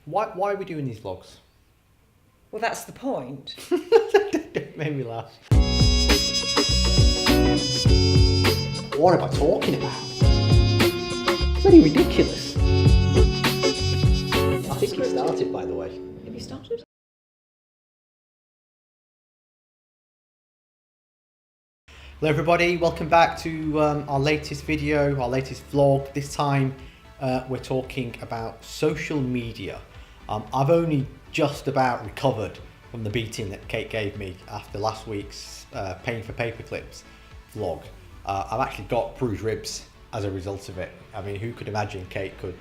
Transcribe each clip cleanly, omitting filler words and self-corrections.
Why are we doing these vlogs? Well, that's the point. It made me laugh. What am I talking about? It's really ridiculous. I think it started, by the way. Have you started? Hello everybody, welcome back to our latest video, our latest vlog. This time we're talking about social media. I've only just about recovered from the beating that Kate gave me after last week's Paying for Paperclips vlog. I've actually got bruised ribs as a result of it. I mean, who could imagine Kate could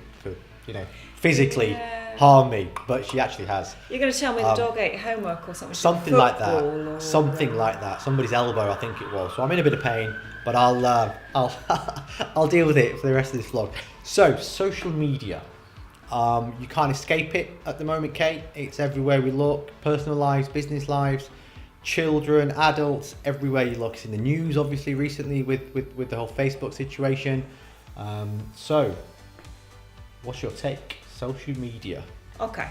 physically harm me, but she actually has. You're going to tell me the dog ate homework or something? Something like that. Something like that. Somebody's elbow, I think it was. So I'm in a bit of pain, but I'll I'll deal with it for the rest of this vlog. So social media, you can't escape it at the moment, Kate. It's everywhere we look. Personal lives, business lives, children, adults, everywhere you look. It's in the news, obviously, recently with the whole Facebook situation. So, what's your take? Social media. Okay.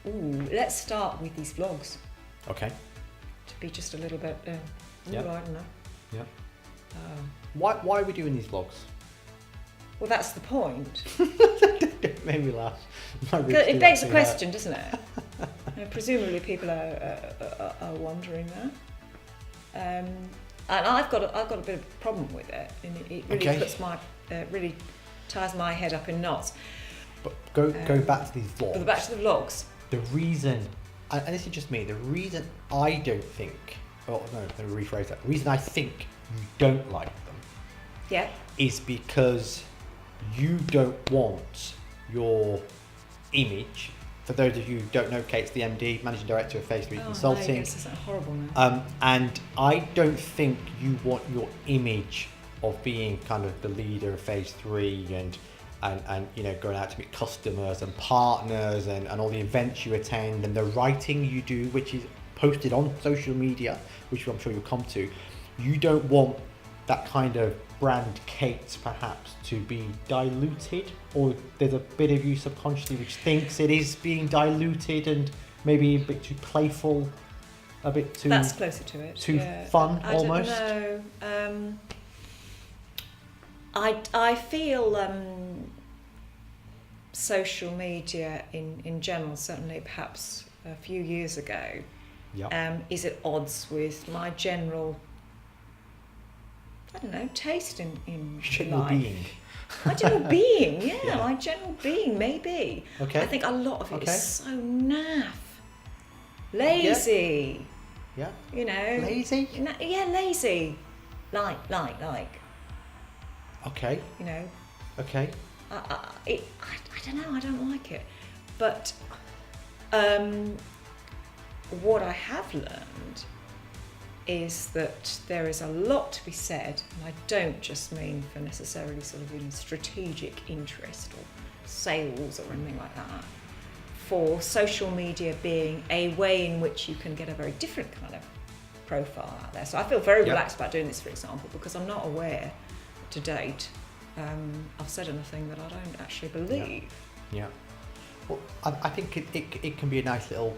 Let's start with these vlogs. Okay. To be just a little bit. Yeah. I don't know. Yeah. Why are we doing these vlogs? Well, that's the point. It made me laugh. It begs a question, doesn't it? Presumably, people are wondering that. And I've got a bit of a problem with it, and it really puts really ties my head up in knots. But going back to these vlogs. But back to the vlogs. The reason, and this is just me, the reason I don't think, oh no, let me rephrase that. The reason I think you don't like them, yeah, is because you don't want your image. For those of you who don't know, Kate's the MD, Managing Director of Phase 3 Consulting. No, this isn't horrible now. And I don't think you want your image of being kind of the leader of Phase 3 and going out to meet customers and partners and all the events you attend and the writing you do, which is posted on social media, which I'm sure you'll come to. You don't want that kind of brand Kate perhaps to be diluted, or there's a bit of you subconsciously which thinks it is being diluted and maybe a bit too playful, a bit too... That's closer to it. Too fun, almost. I don't know. I feel social media in general, certainly perhaps a few years ago, is at odds with my general, I don't know, taste in general life. being. My general being, my general being, maybe. Okay. I think a lot of it is so naff, lazy. Yeah. You know. Lazy? Yeah, lazy. Like. Okay. You know. Okay. I don't know. I don't like it, but what I have learned is that there is a lot to be said, and I don't just mean for necessarily sort of strategic interest or sales or anything like that, for social media being a way in which you can get a very different kind of profile out there. So I feel very relaxed about doing this, for example, because I'm not aware to date I've said anything that I don't actually believe. Yeah. Well, I think it can be a nice little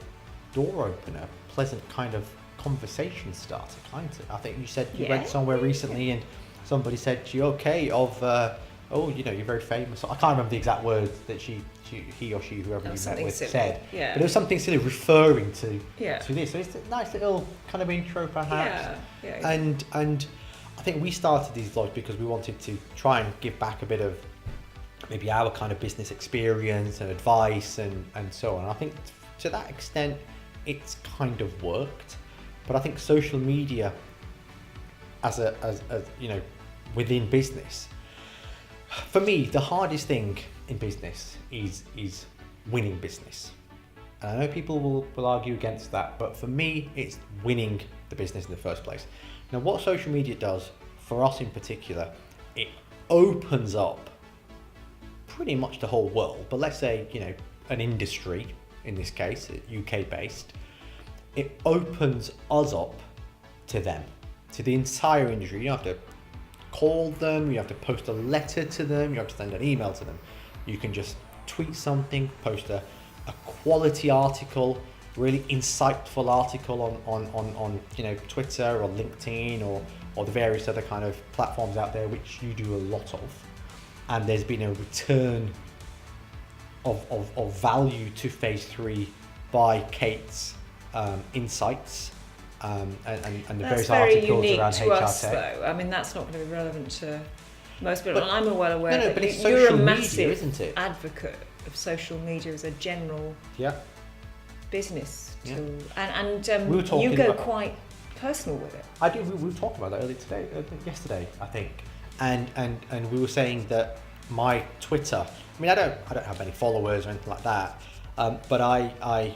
door opener, pleasant kind of conversation starter, can't it? I think you said you read somewhere recently and somebody said to you, okay, you're very famous. I can't remember the exact words that he or she, whoever you met with, said. Yeah. But it was something silly referring to this. So it's a nice little kind of intro perhaps. Yeah. And I think we started these vlogs because we wanted to try and give back a bit of maybe our kind of business experience and advice and so on. I think to that extent it's kind of worked, but I think social media as within business, for me the hardest thing in business is winning business. And I know people will argue against that, but for me it's winning the business in the first place. Now, what social media does, for us in particular, it opens up pretty much the whole world, but let's say, an industry, in this case, UK based, it opens us up to them, to the entire industry. You don't have to call them, you have to post a letter to them, you have to send an email to them. You can just tweet something, post a quality article, really insightful article on Twitter or LinkedIn or the various other kind of platforms out there, which you do a lot of, and there's been a return of value to phase 3 by Kate's insights and the That's various very articles unique around to HR us, Tech. though. I mean, that's not going to be relevant to most people. But- And I'm well aware No, that but it's you're a social media, massive isn't it? advocate of social media as a general Yeah. business Yeah. tool, and We were talking you go about- quite personal with it. I do. We were talking about that yesterday, I think, and we were saying that my Twitter. I mean, I don't have many followers or anything like that, but I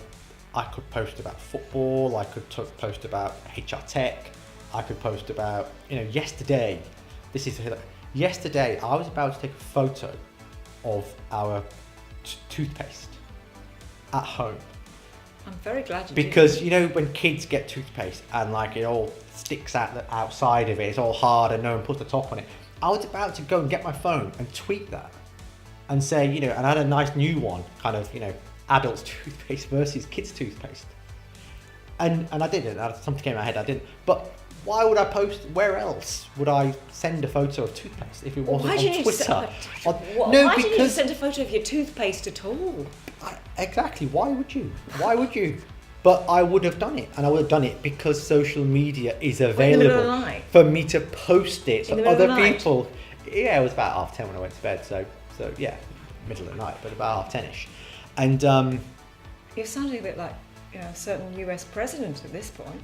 could post about football. I could post about HR Tech. I could post about yesterday. Yesterday, I was about to take a photo of our toothpaste at home. I'm very glad you Because when kids get toothpaste and like it all sticks out the outside of it, it's all hard and no one puts the top on it. I was about to go and get my phone and tweet that and say, and I had a nice new one, kind of, adults toothpaste versus kids toothpaste. And I didn't. Something came in my head. I didn't. But why would I post? Where else would I send a photo of toothpaste if it wasn't Why do you on need Twitter? why do you need to send a photo of your toothpaste at all? Exactly. Why would you? Why would you? But I would have done it, and I would have done it because social media is In the middle of the available night? for me to post it so In the middle other of the night? people. Yeah, it was about 10:30 when I went to bed. So yeah, middle of the night, but about 10:30ish. And You're sounding a bit like a certain US president at this point.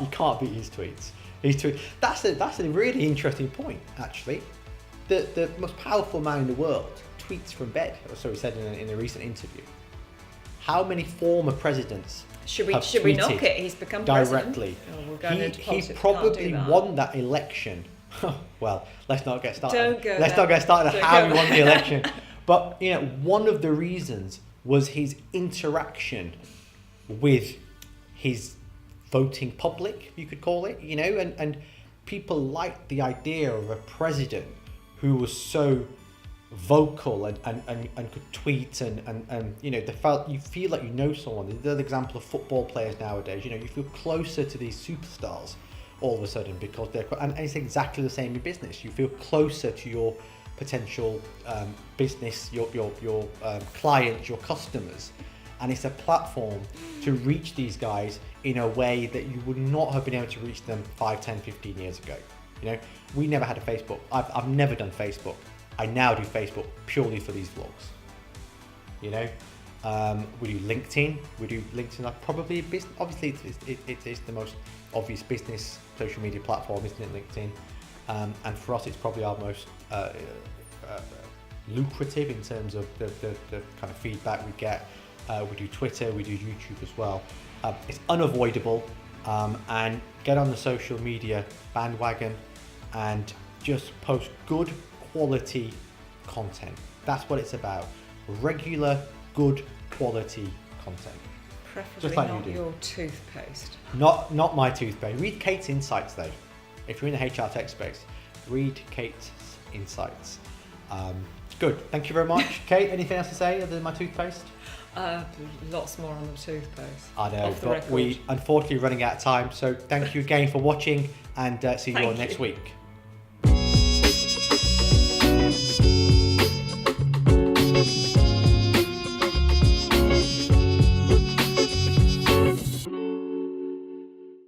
you can't beat his tweets. That's a really interesting point, actually. The most powerful man in the world tweets from bed, or so he said in a recent interview. How many former presidents Should we have knock tweeted it? He's become directly? president. Oh, we're going into He politics. probably Can't do that. won that election. Well, let's not get started. Don't go Let's there. not get started on Don't how go he won there. the election. But one of the reasons was his interaction with his voting public, you could call it, and people liked the idea of a president who was so vocal and could tweet and you feel like someone. There's another example of football players nowadays. You feel closer to these superstars all of a sudden because and it's exactly the same in business. You feel closer to your potential business, your clients, your customers, and it's a platform to reach these guys in a way that you would not have been able to reach them 5, 10, 15 years ago. We never had a Facebook. I've never done Facebook. I now do Facebook purely for these vlogs. We do LinkedIn. We do LinkedIn like probably a business. Obviously, it is the most obvious business social media platform, isn't it? LinkedIn, and for us, it's probably our most lucrative in terms of the kind of feedback we get. We do Twitter. We do YouTube as well. It's unavoidable, and get on the social media bandwagon and just post good quality content. That's what it's about. Regular, good quality content. Preferably Just like not you do. your toothpaste. Not my toothpaste. Read Kate's insights though. If you're in the HR tech space, read Kate's insights. Good. Thank you very much, Kate. Anything else to say other than my toothpaste? Lots more on the toothpaste. I know, Off the but record. we unfortunately running out of time. So thank you again for watching, and see you all Thank next you. week.